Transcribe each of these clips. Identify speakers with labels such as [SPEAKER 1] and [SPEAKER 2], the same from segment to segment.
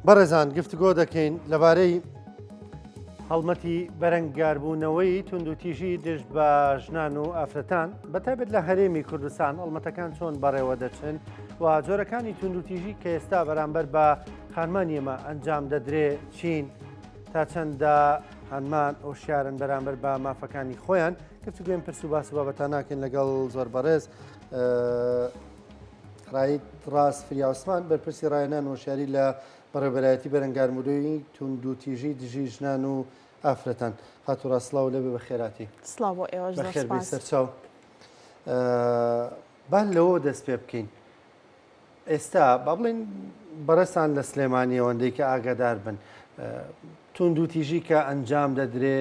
[SPEAKER 1] بەڕێزان گفتگۆ دەکەین لەبارەی هەڵمەتی بەرەنگاربوونەوەی توندوتیژی دژ بە ژنان و ئافرەتان بەتایبەت لە هەرێمی کوردستان هەڵمەتەکان چۆن بەڕێوە دەچن و جۆرەکانی توندوتیژی کە ئێستا بەرامبەر بە خانمانی ئێمە ئەنجام دەدرێ چین تا چەندە هەنمان هۆشیارن بەرامبەر بە مافەکانی خۆیان گفتگوێن پرس و باس بابەتان ناکەین لەگەڵ زۆر بەڕێز ڕاست فریاوسمان بەرپرسی ڕایەنان هۆشیاری لە بەڕێوەبەرایەتی بەرەنگاربوونەوەی توندوتیژی دژی ژنان و ئافرەتان هاتوڕا سڵاو لەبێ بە خێراتی
[SPEAKER 2] سڵاو بۆ ئێوەش
[SPEAKER 1] بەخێر بێ سەرچاو با لەوە دەست پێ بکەین ئێستا با بڵێن بەڕێستان لە سلێمانی ئەوەندەی کە ئاگادار بن توندوتیژی کە ئەنجام دەدرێ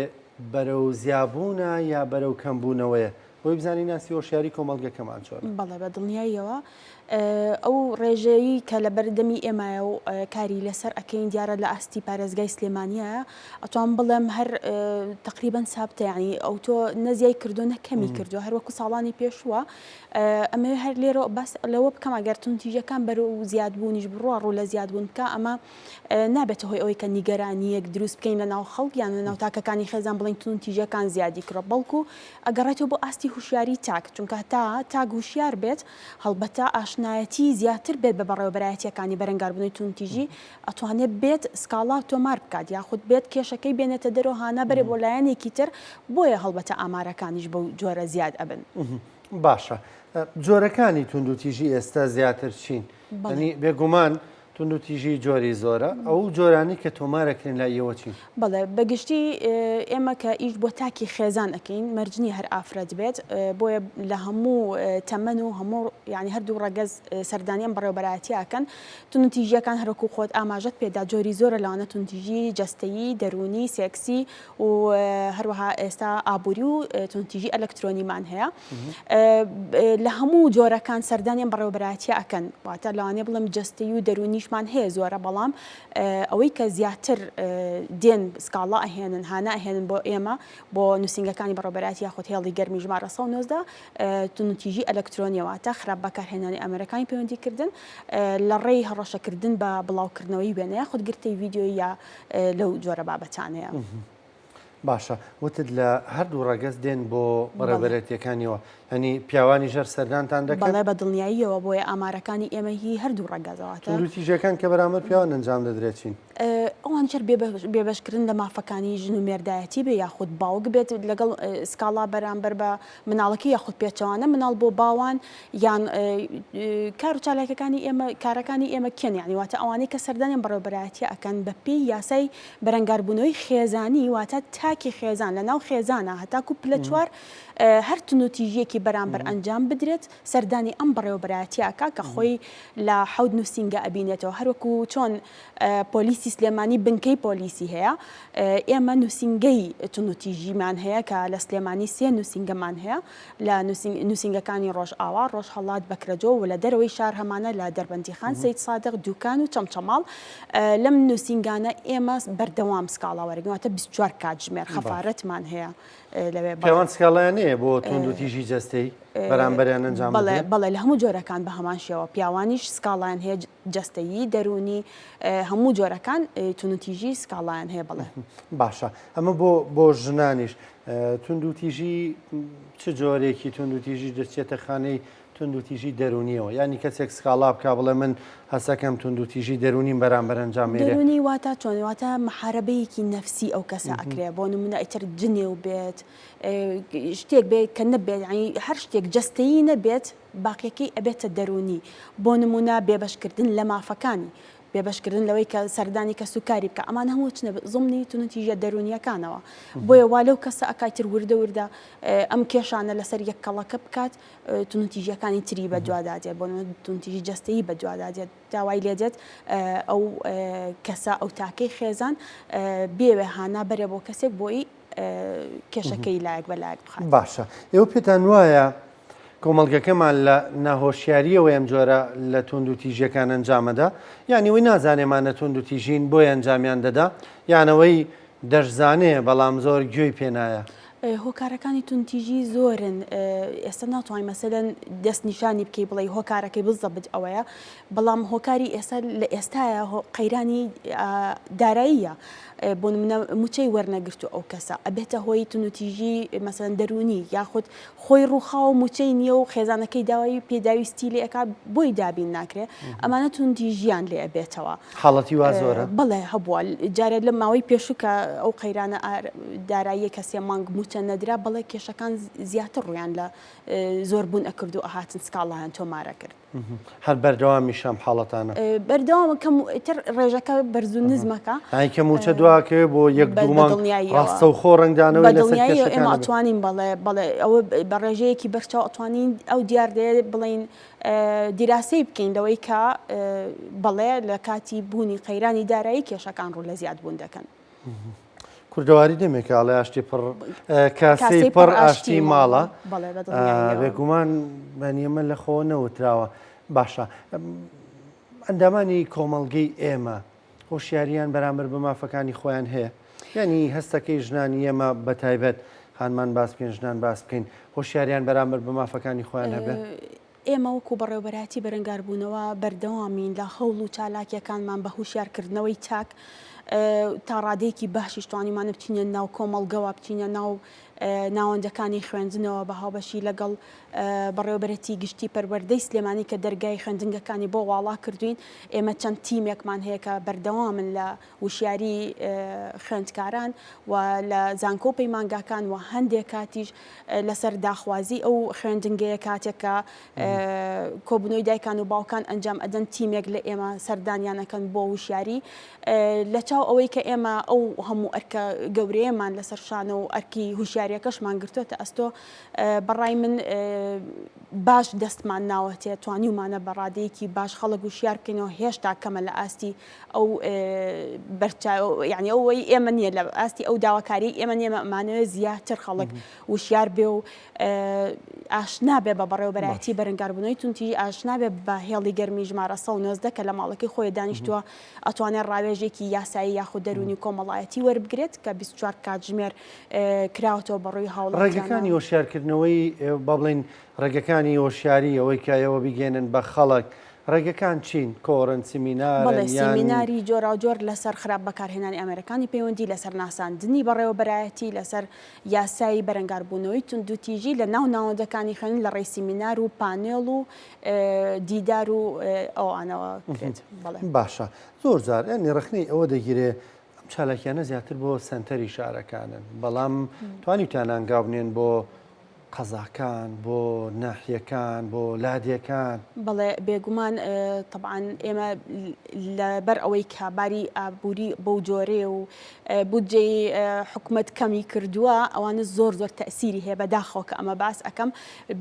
[SPEAKER 1] بەرەو زیابوونە یا بەرەو کەمبوونەوەیە بۆی بزانی ناسی هۆشیاری کۆمەڵگەکەمان چۆن
[SPEAKER 2] بەڵێ بە دڵنیاییەوە ئەو ڕێژەیە کە لە بەردەمی ئێمایە و کاری لەسەر ئەکەین دیارە لە ئاستی پارێزگای سلێمانیایە ئەتوان بڵێم هەر تقریبان سابتە یعنی ئەو تۆ نەزیای کردو نەکەمی کردو هەروەکو ساڵانی پێشووە ئەمە هەر لێرە بەس لەوە بکەم ئەگەر توندوتیژیەکان بەرەو زیادبوونیش بڕوە ڕوو لە زیادبوون بکە ئەمە نابێتە هۆی ئەوەی کە نیگەرانیەک دروست بکەین لە ناو خەڵک یان لە ناو تاکەکانی خێزان بڵین توندوتیژیەکان زیادی کڕە بەڵکو ئەگەڕێتەوە بۆ ئاستی هوشیاری تاک چونکە تاک هوشیار بێت هەڵبەتە ئاشنایەتی زیاتر بێت بە بەڕێوەبەرایەتیەکانی بەرەنگاربوونەوەی توندوتیژی ئەتوانێت بێت سکاڵا تۆمار بکات یاخود بێت کێشەکەی بێنێتە دەرەوە هانە بەرێ بۆ لایەنێکی تر بۆیە هەڵبەتە ئامارەکانیش بەو جۆرە زیاد ئەبن
[SPEAKER 1] باشە جۆرەکانی توندوتیژی ئێستا زیاتر چین بێگومان توندوتیژی جۆری زۆرە ئەو جۆرانی کە تۆمارەکرێن لای ئێوە چین
[SPEAKER 2] بەڵێ بەگشتی ئێمە کە ئیش بۆ تاکی خێزان ئەەکەین مەرجنی هەر ئافرەت بێت بۆیە لە هەموو تەمەن و هەموو ینی هەردوو ڕەگەز سەردانیان بەڕێوەبەرایەتیەکەن توندوتیژیەکان هەرەکو خۆت ئاماژەت پێدا جۆری زۆرە لەوانە توندوتیژی جەستەیی دەرونی سێکسی و هەروەها ئێستا ئابووری و توندوتیژی ئەلەکترۆنیمان هەیە لە هەموو جۆرەکان سەردانیان بەڕێوەبەرایەتیە ئەکەن واتە لەوانێ بڵم جەستەیی و دەرونی مان هەیە زۆرە بەڵام ئەوەی کە زیاتر دێن سکاڵا ئەهێنن هانا ئەهێنن بۆ ئێمە بۆ نووسنگەکانی بەڕێوەبەرایەتی یاخود هێڵی گەرمی ژمارە 190 توندوتیژی ئەلەکترۆنیەوەتە خراپ بەکارهێنانی ئەمریکانی پەیوەندیکردن لە ڕێی هەڕەشەکردن بە بڵاوکردنەوەی وێنە یاخود گرتەی ڤیددیۆی یا لەو جۆرە بابەتانەیە
[SPEAKER 1] باشە وتت لە هەردوو ڕەگەز دێن بۆ بەڕێوەبەرایەتیەکانی هەنی پیاوانی ژەر سەردانتان دەکەن
[SPEAKER 2] بەڵێ بە دڵنیاییەوە بۆیە ئامارەکانی ئێمە هی هەردوو ڕەگەزەوەتە
[SPEAKER 1] توندوتیژیەکان کە بەرامبەر پیاوان ئەنجام دەدرێتین
[SPEAKER 2] ئەوان چەر بێبەشکردن لە مافەکانی ژن و مێردایەتی بێ یاخود باوک بێت لەگەڵ سکاڵا بەرامبەر بە مناڵەکە یاخود پێچەوانە مناڵ بۆ باوان یان کار و چالاکەکانی ئێمە کارەکانی ئێمە کێن یعنی واتە ئەوانەی کە سەردانیان بەڕێوەبەرایەتی ئەکەن بە پێی یاسای بەرەنگاربوونەوەی خێزانی واتە تاکی خێزان لە ناو خێزانە هەتاکو پلە چوار هەر توندوتیژیەکی بەرامبەر ئەنجام بدرێت سەردانی ئەم بەڕێوەبەرایەتیەکە کە خۆی لە حەود نووسینگە ئەبینێتەوە هەروەکو چۆن پۆلیسی سلێمانی بنکەی پۆلیسی هەیە ئێمە نووسینگەی توندوتیژیمان هەیە کە لە سلێمانی سێ نووسینگەمان هەیە لە نووسینگەکانی ڕۆژئاوا ڕۆژهەڵات بەکرەجۆ و لە دەرەوەی شار هەمانە لە دەربەندیخان سەید سادق دوکان و چەمچەماڵ لەم نووسینگانە ئێمە بەردەوام سکاڵا وەرگواتە 24 کاتژمێر خەفارەتمان هەیە
[SPEAKER 1] پیاوان سکاڵیان هەیە بۆ توندوتیژی جەستەی بەرامبەریان ئەنجام
[SPEAKER 2] بەڵێ لە هەموو جۆرەکان بە هەمان شێوە پیاوانیش سکاڵیان هەیە جەستەیی دەرونی هەموو جۆرەکان توندوتیژی سکاڵیان هەیە بڵێ
[SPEAKER 1] باشە ئەمە بۆ ژنانیش توندوتیژی چ جۆرێکی توندوتیژی دەچێتە خانەی توندوتیژی دەرونیەوە ینی کەسێک سکاڵا بکە بڵێ من هەسەکەم توندوتیژی دەرونیم بەرامبەر ئەنجام مێرێ
[SPEAKER 2] دەرونی واتە چۆن واتە محارەبەیەکی نەفسی ئەو کەسە ئەکرێ بۆ نمونە ئیتر جنێ و بێت شتێک بێت کە نەبێت هەر شتێک جەستەیی نەبێت باقیەکەی ئەبێتە دەرونی بۆ نمونە بێبەشکردن لە مافەکانی بێبەشکردن لەوەی کە سەردانی کە سوکاری بکە ئەمان هەموو چنە زمنی توندوتیژە دەرونیەکانەوە بۆیە وا لەو کەسە ئەکایتر وردە وردە ئەم کێشانە لەسەر یەک کەڵەکە بکات توندوتیژیەکانی تری بە دووادادێت بۆ توندوتیژی جەستەیی بە دووادادێت داوای لێدێت ئەو کەسە ئەو تاکەی خێزان بێوێ هانا بەرێ بۆ کەسێک بۆی کێشەکەی لایەک بەلایەک بخات
[SPEAKER 1] باشە ئێوە پێتان وایە کۆمەڵگەکەمان لە ناهۆشیاریەوە ئەم جۆرە لە توندوتیژیەکان ئەنجامەدا یعنی وی نازانێمانە توندوتیژین بۆی ئەنجامیان دەدا یانەوەی دەشزانەیە بەڵام زۆر گوێی پێنایە
[SPEAKER 2] هۆکارەکانی تونتیژی زۆرن ئێستا ناتوانین مەسەلەن دەست نیشانی بکەی بڵێ هۆکارەکەی بزەبت ئەوەیە بەڵام هۆکاری ئێستا لە ئێستاە قەیرانی داراییە بۆ نمونە موچەی وەرنەگرتو ئەو کەسە ئەبێتە هۆی تونوتیژی مەسەلەن دەرونی یاخود خۆی ڕووخاو موچەی نییە و خێزانەکەی داوای پێداویستی لێ ئەکا بۆی دابین ناکرێت ئەمانە تونتیژیان لێ ئەبێتەوە
[SPEAKER 1] حاڵەتی وا زۆرە
[SPEAKER 2] بڵێ هەبووە جارێت لە ماوەی پێشووکە ئەو قەیرانە دارایی کەسێ مانگ موچە نەدرا بەڵێ کێشەکان زیاتر ڕویان لە زۆربوون ئەکرد و ئەهاتن سکاڵیان تۆمارە کرد
[SPEAKER 1] هەر بەردەوامی شەم حاڵەتانە
[SPEAKER 2] بەردەوام تر ڕێژەکە بەرز و نزمەکە
[SPEAKER 1] کە موچە دواکەوێ بۆ یەک دوومان ڕاستە و خۆ ڕنگدانەوەی لەسەر
[SPEAKER 2] ئێمە ئەتوانین بەڵێ ئەوە بە ڕێژەیەکی بەرچاو ئەتوانین ئەو دیاردەیە بڵین دیراسی بکەین لەوەی کە بەڵێ لە کاتی بوونی قەیرانی دارایی کێشەکان ڕوو لە زیاد بوون دەکەن.
[SPEAKER 1] کوردەواری دەمێکڵێ ئاشتی کاسەی پڕ ئاشتی ماڵە بێگومان بەنیەمە لە خۆ نەوتراوە باشە ئەندامانی کۆمەڵگەی ئێمە هۆشیاریان بەرامبەر بە مافەکانی خۆیان هەیە یعنی هەستەکەی ژنانی ئێمە بەتایبەت خانمان باس بکەین ژنان باس بکەین هۆشیاریان بەرامبەر بە مافەکانی خۆیان هەبێت
[SPEAKER 2] ئێمە وەکو بەڕێوەبەراتی بەرەنگاربوونەوە بەردەوامین لە هەوڵ و چالاکیەکانمان بە هوشیارکردنەوەی چاک تا ڕادێکی باشیش توانیمانە بچینە ناو کۆمەڵگەوە بچینە ناو ناوەندەکانی خوێندنەوە بە هاوبەشی لەگەڵ بەڕێوەبەرەتی گشتی پەروەردەی سلێمانی کە دەرگای خوێندنگەکانی بۆ واڵا کردوین ئێمە چەند تیمێکمان هەیە کە بەردەوامن لە وشیاری خوێندکاران و لە زانکۆ پەیمانگاکان و هەندێک کاتیش لەسەر داخوازی ئەو خوێندنگەیە کاتێکە کۆبنەوەی دایکان و باوکان ئەنجام ئەدەن تیمێک لە ئێمە سەردانیانەکەن بۆ وشیاری لە چاو ئەوەی کە ئێمە ئەو هەموو ئەرکە گەورەیەمان لەسەر شانە و ئەرکی هوشیاریەکەشمان گرتوتە ئەستۆ بەڕای من باش دەستمان ناوەتێ توانیمانە بە ڕادەیەکی باش خەڵک وشیار بکەینەوە هێشتا کەمە لە ئاستی ئەو یعنی ئەوەی ئێمە نییە لە ئاستی ئەو داواکاری ئێمە نێمە ئەمانەوە زیاتر خەڵک وشیار بێ و ئاشنابێ بە بەڕێوەبەرایەتی بەرەنگاربوونەوەی تونتیژی ئاشنابێ بە هێڵی گەرمی ژمارە 190 کە لە ماڵەکەی خۆی دانیشتووە ئەتوانێت ڕاوێژێکی یاسایی یاخود دەرونی کۆمەڵایەتی وەربگرێت کە 24 کاتژمێر کراوەتەوە بەڕووی هەوڵ
[SPEAKER 1] ڕێگەکانی هۆشیارکردنەوەی با بڵین ڕێگەکانی هۆشیاری ئەوەی کایەوە بگێنن بە خەڵک ڕێگەکان چین کۆڕن سیمینار
[SPEAKER 2] سیمیناری جۆراوجۆر لەسەر خراپ بەکارهێنانی ئەمریکانی پەیوەندی لەسەر ناساندنی بەڕێوەبەرایەتی لەسەر یاسایی بەرەنگاربوونەوەی توندوتیژی لە ناو ناوەندەکانی خوێن لە ڕێی سیمینار و پانێڵ و دیدار و ئەوانەوە
[SPEAKER 1] باشە زۆر جار ینی ڕخنەی ئەوە دەگیرێ چالاکیانە زیاتر بۆ سنتەری شارەکانن بەڵام توانیتان ئەنگاو بنێن بۆ قەزاکان بۆ ناحیەکان بۆ لادیەکان
[SPEAKER 2] بەڵێ بێگومان طبعاً ئێمە لەبەر ئەوەی کاباری ئابووری بەو جۆرێ و بودجەی حکومەت کەمی کردووە ئەوانە زۆر تەئسیری هەیە بەداخەوە کە ئەمە باس ئەەکەم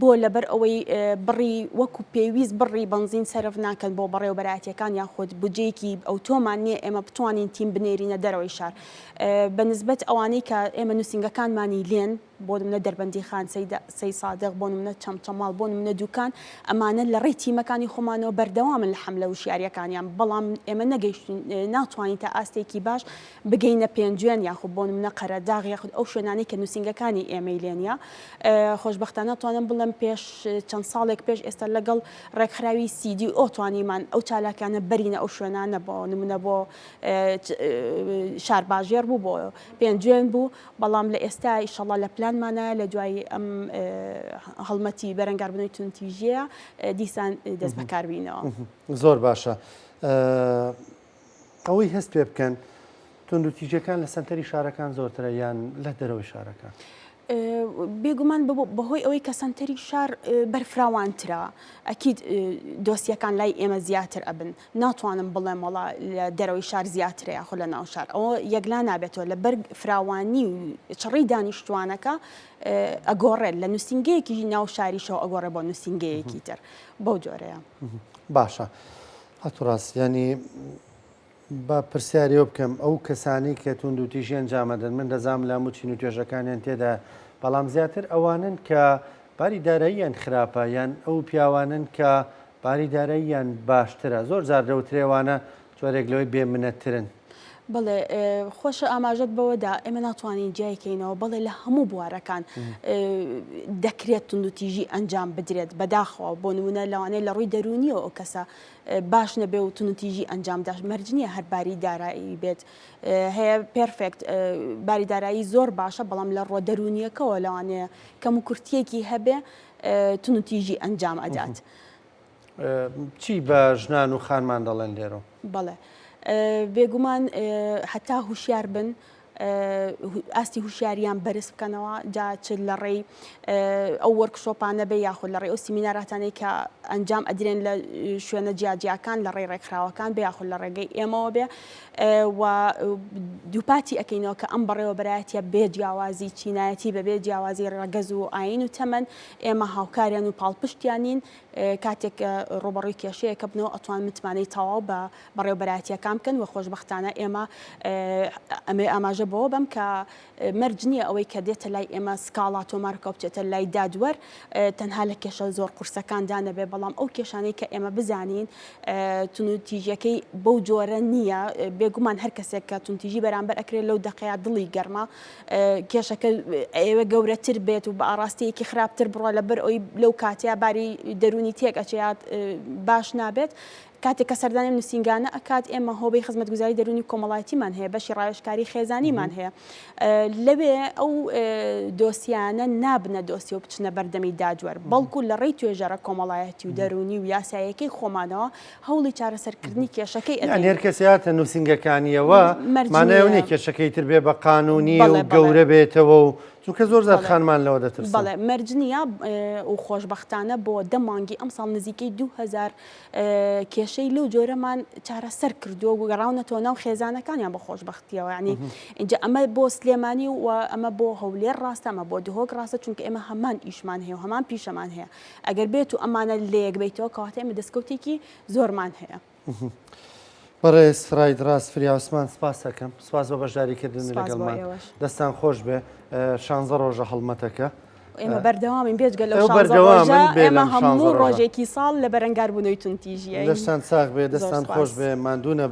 [SPEAKER 2] بۆ لەبەر ئەوەی بڕی وەکو پێویست بڕی بنزین سەرف ناکەن بۆ بەڕێوەبەرایەتیەکان یاخود بودجەیەکی ئەو تۆمان نییە ئێمە بتوانین تیم بنێرینە دەرەوەی شار بەنسبەت ئەوانەی کە ئێمە نووسنگەکانمانی لێن بۆ منە دەربەندی خان سەی سادق بۆ منە چەمچەماڵ بۆ منە دوکان ئەمانە لە ڕێی تیمەکانی خۆمانەوە بەردەوامن لە حملە وشیاریەکانیان بەڵام ئێمە نەگەیشتین ناتوانین تا ئاستێکی باش بگەینە پێنجێن یاخود بۆ منە قەرەداغ یاخود ئەو شوێنانی کە نووسنگەکانی ئێمەی لێنە خۆشبەختانە توانم بڵم پێش چەند ساڵێک پێش ئێستا لەگەڵ ڕێکخراوی سیدی ئۆتوانیمان ئەو چالاکانە بەرینە ئەو شوێنانە بۆ نمونە بۆ شارباژێر بوو بۆ پێنجێن بوو بەڵام لە ئێستا ئیشەڵا لە پلانمانە لە دوای ئەم هەڵمەتی بەرەنگاربوونەوەی تونتیژیە دیسان دەست بەکاربینەوە
[SPEAKER 1] زۆر باشە ئەوەی هەست پێ بکەن توندوتیژەکان لە سنتەری شارەکان زۆرترە یان لە دەرەوەی شارەکان
[SPEAKER 2] بێگومان بەهۆی ئەوەی کە سنتەری شار بەرفراوانترە ئەکید دۆسیەکان لای ئێمە زیاتر ئەبن ناتوانم بڵێم وڵا لە دەرەوەی شار زیاترە یاخۆ لە ناو شار ئەوە یەکلا نابێتەوە لە بەر فراوانی و چڕی دانیشتوانەکە ئەگۆڕێت لە نووسنگەیەکی ناو شاریشەوە ئەگۆڕێ بۆ نووسنگەیەکی تر بەو جۆرەیە
[SPEAKER 1] باشە هەتوڕاست ینی با پرسیاریەوە بکەم ئەو کەسانی کە توندوتیژی ئەنجامەدەن من دەزانم لە هەموو چین و توێژەکانیان تێدا بەڵام زیاتر ئەوانن کە باری داراییان خراپە یان ئەو پیاوانن کە باری داراییان باشترە زۆر جار دەوترێوانە جۆرێک لەوەی بێمنەترن
[SPEAKER 2] بەڵێ خۆشە ئاماژەت بەوەدا ئێمە ناتوانین جایکەینەوە بەڵێ لە هەموو بوارەکان دەکرێت تونند و تیژی ئەنجام بدرێت بەداخەوە بۆ نمونە لەوانەیە لە ڕووی دەرونیەوە ئەو کەسە باش نەبێ و تونند و تیژی ئەنجامداش مەرجنیە هەر باری دارایی بێت هەیە پێرفێکت باری دارایی زۆر باشە بەڵام لە ڕۆ دەرونیەکەەوە لەوانەیە کەم و کورتیەکی هەبێ تونند و تیژی ئەنجام ئەدات.
[SPEAKER 1] چی بە ژنان و خانمان دەڵێن لێرە؟
[SPEAKER 2] بەڵێ بێگومان هەتا هوشیار بن ئاستی هوشیاریان بەرز بکەنەوە جا چ لە ڕێی ئەو وەرکشۆپانە بێ یاخود لە ڕێی ئەو سیمیناراتانەی کە ئەنجام ئەدرێن لە شوێنە جیاجیاکان لە ڕێی ڕێکخراوەکان بێ یاخود لە ڕێگەی ئێمەوە بێ و دووپاتی ئەەکەینەوە کە ئەم بەڕێوە بەرایەتە بێ جیاوازی چینایەتی بەبێ جیاوازی ڕەگەز و ئاین و تەمەن ئێمە هاوکاریان و پاڵپشتیانین کاتێک ڕۆبەڕووی کێشەیەکە بنەوە ئەتوان متمانەی تەواو بە بەڕێوەبەرایەتیەکان بکەن و خۆشبەختانە ئێمە ئەمێ ئاماژە بەوە بم کە مەرج نییە ئەوەی کە دێتە لای ئێمە سکاڵا تۆمارکە بچێتە لای دادوەر تەنها لە کێشە زۆر قورسەکاندا نەبێ بەڵام ئەو کێشانەی کە ئێمە بزانین تونوتیژەکەی بەو جۆرە نییە بێگومان هەر کەسێک کە تونتیژی بەرامبەر ئەکرێت لەو دقەیە دڵی گەرمە کێشەکە ئێوە گەورەتر بێت و بە ئاراستەیەکی خراپتر بڕۆ لەبەر ئەوی لەو کاتەیە باری دەرونی تێک ئەچێت باش نابێت کاتێک کە سەردانی نووسنگانە ئەکات ئێمە هۆبەی خزمەتگوزاری دەرونی کۆمەڵایەتیمان هەیە بەشی ڕایشکاری خێزانیمان هەیە لەوێ ئەو دۆسیانە نابنە دۆسی و بچنە بەردەمی دادوەر بەڵکو لە ڕێی توێژەرە کۆمەڵایەتی و دەرونی و یاسایەکەی خۆمانەوە هەوڵی چارەسەرکردنی کێشەکەی
[SPEAKER 1] ئەنی هەر کەسیاتە نووسنگەکانیەوە مانایەوەنی کێشەکەی تر بێ بە قانونی و گەورە بێتەوە و چونکە زۆر زار خانمان لەوە دەترسن.
[SPEAKER 2] بەڵێ مەرجنیە و خۆشبەختانە بۆ دەمانگی ئەم ساڵ نزیکەی 2000 کێشەی لەو جۆرەمان چارەسەر کردووە و گەڕاونەتەوە ناو خێزانەکانیان بە خۆشبەختیەوە ینی اینجا ئەمە بۆ سلێمانی و ئەمە بۆ هەولێر ڕاستە ئەمە بۆ دهۆک ڕاستە چونکە ئێمە هەمان ئیشمان هەیە و هەمان پیشەمان هەیە ئەگەر بێت و ئەمانە لێک بیتەوە کەواتە ئێمە دەستکەوتێکی زۆرمان هەیە.
[SPEAKER 1] بەڕێز ڕای دراست فریا عوسمان سپاس دەکەم سپاس بە بەشداریکردن لەگەڵمان دەستان خۆش بێ 16 ڕۆژە هەڵمەتەکە
[SPEAKER 2] ئێمە بەردەوامین بێجگە لەو 16 ڕۆژە ئێمە هەموو ڕۆژێکی ساڵ لە بەرەنگاربوونەوەی تونتیژیە
[SPEAKER 1] دەستان ساغ بێ دەستان خۆش بێ ماندوو نەبێ.